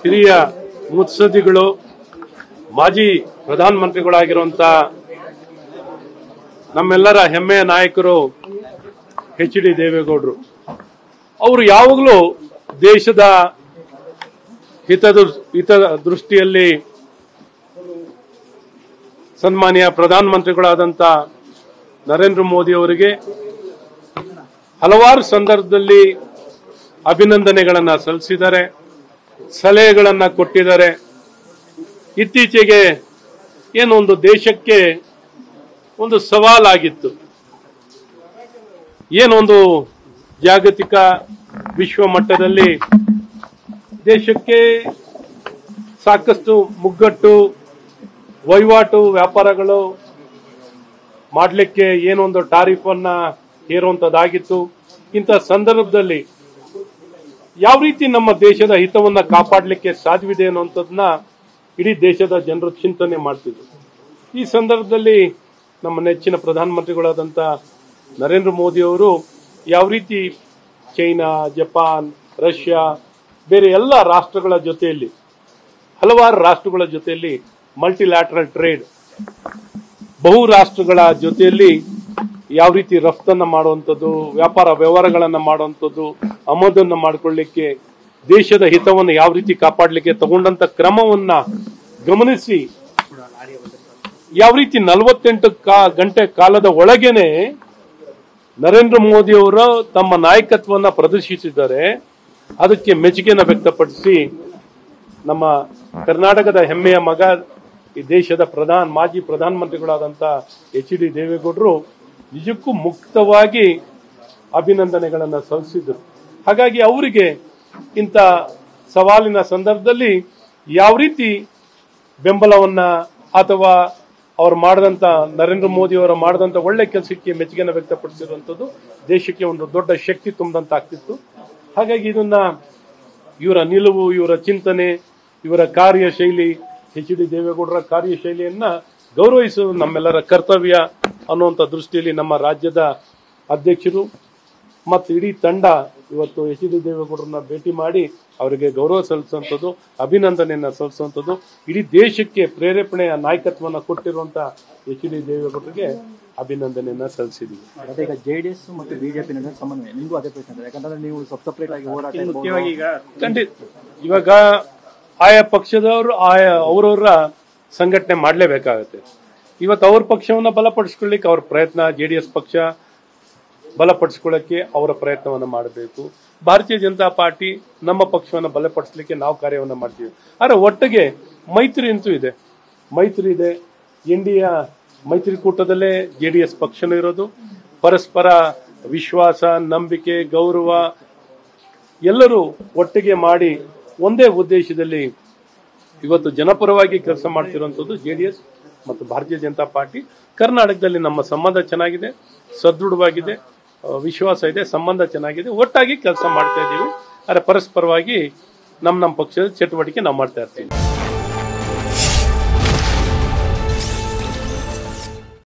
ಹಿರಿಯ ಮುತ್ಸದ್ದಿಗಳು ಮಾಜಿ ಪ್ರಧಾನಮಂತ್ರಿಗಳಾಗಿರುವಂತ ನಮ್ಮೆಲ್ಲರ ಹೆಮ್ಮೆಯ ನಾಯಕರು ಎಚ್.ಡಿ. ದೇವೇಗೌಡರು ಅವರು ಯಾವಾಗಲೂ ದೇಶದ ಹಿತ ದೃಷ್ಟಿಯಲ್ಲಿ ಸನ್ಮಾನ್ಯ ಪ್ರಧಾನಮಂತ್ರಿಗಳಾದಂತ ನರೇಂದ್ರ ಮೋದಿ ಅವರಿಗೆ ಹಲವಾರು ಸಂದರ್ಭದಲ್ಲಿ ಅಭಿನಂದನೆಗಳನ್ನು ಸಲ್ಲಿಸಿದ್ದಾರೆ, ಸಲಹೆಗಳನ್ನು ಕೊಟ್ಟಿದ್ದಾರೆ. ಇತ್ತೀಚೆಗೆ ಏನೊಂದು ದೇಶಕ್ಕೆ ಒಂದು ಸವಾಲಾಗಿತ್ತು, ಏನೊಂದು ಜಾಗತಿಕ ವಿಶ್ವ ಮಟ್ಟದಲ್ಲಿ ದೇಶಕ್ಕೆ ಸಾಕಷ್ಟು ಮುಗ್ಗಟ್ಟು ವಹಿವಾಟು ವ್ಯಾಪಾರಗಳು ಮಾಡಲಿಕ್ಕೆ ಏನೊಂದು ಟಾರಿಫ್ ಅನ್ನ ಹೇರುವಂತದ್ದಾಗಿತ್ತು. ಇಂಥ ಸಂದರ್ಭದಲ್ಲಿ ಯಾವ ರೀತಿ ನಮ್ಮ ದೇಶದ ಹಿತವನ್ನ ಕಾಪಾಡಲಿಕ್ಕೆ ಸಾಧ್ಯವಿದೆ ಅನ್ನುವಂಥದ್ದನ್ನ ಇಡೀ ದೇಶದ ಜನರು ಚಿಂತನೆ ಮಾಡ್ತಿದ್ರು. ಈ ಸಂದರ್ಭದಲ್ಲಿ ನಮ್ಮ ನೆಚ್ಚಿನ ಪ್ರಧಾನಮಂತ್ರಿಗಳಾದಂಥ ನರೇಂದ್ರ ಮೋದಿ ಅವರು ಯಾವ ರೀತಿ ಚೈನಾ, ಜಪಾನ್, ರಷ್ಯಾ, ಬೇರೆ ಎಲ್ಲ ರಾಷ್ಟ್ರಗಳ ಜೊತೆಯಲ್ಲಿ ಹಲವಾರು ರಾಷ್ಟ್ರಗಳ ಜೊತೆಯಲ್ಲಿ ಮಲ್ಟಿಲ್ಯಾಟರಲ್ ಟ್ರೇಡ್ ಬಹು ರಾಷ್ಟ್ರಗಳ ಜೊತೆಯಲ್ಲಿ ಯಾವ ರೀತಿ ರಫ್ತನ್ನ ಮಾಡುವಂಥದ್ದು, ವ್ಯಾಪಾರ ವ್ಯವಹಾರಗಳನ್ನ ಮಾಡುವಂಥದ್ದು, ಆಮದನ್ನ ಮಾಡಿಕೊಳ್ಳಿಕ್ಕೆ ದೇಶದ ಹಿತವನ್ನು ಯಾವ ರೀತಿ ಕಾಪಾಡಲಿಕ್ಕೆ ತಗೊಂಡಂತ ಕ್ರಮವನ್ನ ಗಮನಿಸಿ ಯಾವ ರೀತಿ 48 ಗಂಟೆ ಕಾಲದ ಒಳಗೇನೆ ನರೇಂದ್ರ ಮೋದಿ ಅವರು ತಮ್ಮ ನಾಯಕತ್ವವನ್ನ ಪ್ರದರ್ಶಿಸಿದ್ದಾರೆ. ಅದಕ್ಕೆ ಮೆಚ್ಚುಗೆಯನ್ನು ವ್ಯಕ್ತಪಡಿಸಿ ನಮ್ಮ ಕರ್ನಾಟಕದ ಹೆಮ್ಮೆಯ ಮಗ, ಈ ದೇಶದ ಮಾಜಿ ಪ್ರಧಾನಮಂತ್ರಿಗಳಾದಂಥ ಎಚ್.ಡಿ. ದೇವೇಗೌಡರು ನಿಜಕ್ಕೂ ಮುಕ್ತವಾಗಿ ಅಭಿನಂದನೆಗಳನ್ನು ಸಲ್ಲಿಸಿದರು. ಹಾಗಾಗಿ ಅವರಿಗೆ ಇಂಥ ಸವಾಲಿನ ಸಂದರ್ಭದಲ್ಲಿ ಯಾವ ರೀತಿ ಬೆಂಬಲವನ್ನ ಅಥವಾ ಅವರು ಮಾಡಿದಂತ ನರೇಂದ್ರ ಮೋದಿ ಅವರು ಮಾಡಿದಂತ ಒಳ್ಳೆ ಕೆಲಸಕ್ಕೆ ಮೆಚ್ಚುಗೆಯನ್ನು ವ್ಯಕ್ತಪಡಿಸಿರುವಂತದ್ದು ದೇಶಕ್ಕೆ ಒಂದು ದೊಡ್ಡ ಶಕ್ತಿ ತುಂಬದಂತ ಆಗ್ತಿತ್ತು. ಹಾಗಾಗಿ ಇದನ್ನ ಇವರ ನಿಲುವು, ಇವರ ಚಿಂತನೆ, ಇವರ ಕಾರ್ಯಶೈಲಿ, ಎಚ್.ಡಿ. ದೇವೇಗೌಡರ ಕಾರ್ಯಶೈಲಿಯನ್ನ ಗೌರವಿಸುವುದು ನಮ್ಮೆಲ್ಲರ ಕರ್ತವ್ಯ ಅನ್ನುವಂಥ ದೃಷ್ಟಿಯಲ್ಲಿ ನಮ್ಮ ರಾಜ್ಯದ ಅಧ್ಯಕ್ಷರು ಮತ್ತು ಇಡೀ ತಂಡ ಇವತ್ತು ಎಚ್.ಡಿ. ದೇವೇಗೌಡರನ್ನ ಭೇಟಿ ಮಾಡಿ ಅವರಿಗೆ ಗೌರವ ಸಲ್ಲಿಸುವಂಥದ್ದು, ಅಭಿನಂದನೆಯನ್ನ ಸಲ್ಲಿಸುವಂಥದ್ದು, ಇಡೀ ದೇಶಕ್ಕೆ ಪ್ರೇರೇಪಣೆಯ ನಾಯಕತ್ವವನ್ನು ಕೊಟ್ಟಿರುವಂತ ಎಚ್.ಡಿ. ದೇವೇಗೌಡರಿಗೆ ಅಭಿನಂದನೆಯನ್ನ ಸಲ್ಲಿಸಿದ್ದೀವಿ. ಈಗ ಜೆಡಿಎಸ್ ಮತ್ತು ಬಿಜೆಪಿ ನಡುವೆ ಸಮನ್ವಯ ನಿಮಗೂ ಅದೇ ಪ್ರಶ್ನೆ, ಯಾಕಂದ್ರೆ ನೀವು ಸಪ್ರೇಟ್ ಆಗಿ ಹೋರಾಟ ಇವಾಗ ಆಯಾ ಪಕ್ಷದವರು ಅವರವರ ಸಂಘಟನೆ ಮಾಡಲೇಬೇಕಾಗುತ್ತೆ. ಇವತ್ತು ಅವ್ರ ಪಕ್ಷವನ್ನ ಬಲಪಡಿಸ್ಕೊಳ್ಳಿಕ್ಕೆ ಅವ್ರ ಪ್ರಯತ್ನ, ಜೆಡಿಎಸ್ ಪಕ್ಷ ಬಲಪಡಿಸ್ಕೊಳ್ಳಕ್ಕೆ ಅವರ ಪ್ರಯತ್ನವನ್ನು ಮಾಡಬೇಕು. ಭಾರತೀಯ ಜನತಾ ಪಾರ್ಟಿ ನಮ್ಮ ಪಕ್ಷವನ್ನು ಬಲಪಡಿಸಲಿಕ್ಕೆ ನಾವು ಕಾರ್ಯವನ್ನು ಮಾಡ್ತೀವಿ. ಆದರೆ ಒಟ್ಟಿಗೆ ಮೈತ್ರಿ ಅಂತೂ ಇದೆ, ಮೈತ್ರಿ ಇದೆ. ಇಂಡಿಯ ಮೈತ್ರಿಕೂಟದಲ್ಲೇ ಜೆಡಿಎಸ್ ಪಕ್ಷನೂ ಇರೋದು. ಪರಸ್ಪರ ವಿಶ್ವಾಸ, ನಂಬಿಕೆ, ಗೌರವ ಎಲ್ಲರೂ ಒಟ್ಟಿಗೆ ಮಾಡಿ ಒಂದೇ ಉದ್ದೇಶದಲ್ಲಿ ಇವತ್ತು ಜನಪರವಾಗಿ ಕೆಲಸ ಮಾಡ್ತಿರುವಂತದ್ದು ಜೆಡಿಎಸ್ ಮತ್ತು ಭಾರತೀಯ ಜನತಾ ಪಾರ್ಟಿ. ಕರ್ನಾಟಕದಲ್ಲಿ ನಮ್ಮ ಸಂಬಂಧ ಚೆನ್ನಾಗಿದೆ, ಸದೃಢವಾಗಿದೆ, ವಿಶ್ವಾಸ ಇದೆ, ಸಂಬಂಧ ಚೆನ್ನಾಗಿದೆ, ಒಟ್ಟಾಗಿ ಕೆಲಸ ಮಾಡ್ತಾ ಇದ್ದೀವಿ. ಆದರೆ ಪರಸ್ಪರವಾಗಿ ನಮ್ಮ ಪಕ್ಷದ ಚಟುವಟಿಕೆ ನಾವು ಮಾಡ್ತಾ ಇರ್ತೀವಿ.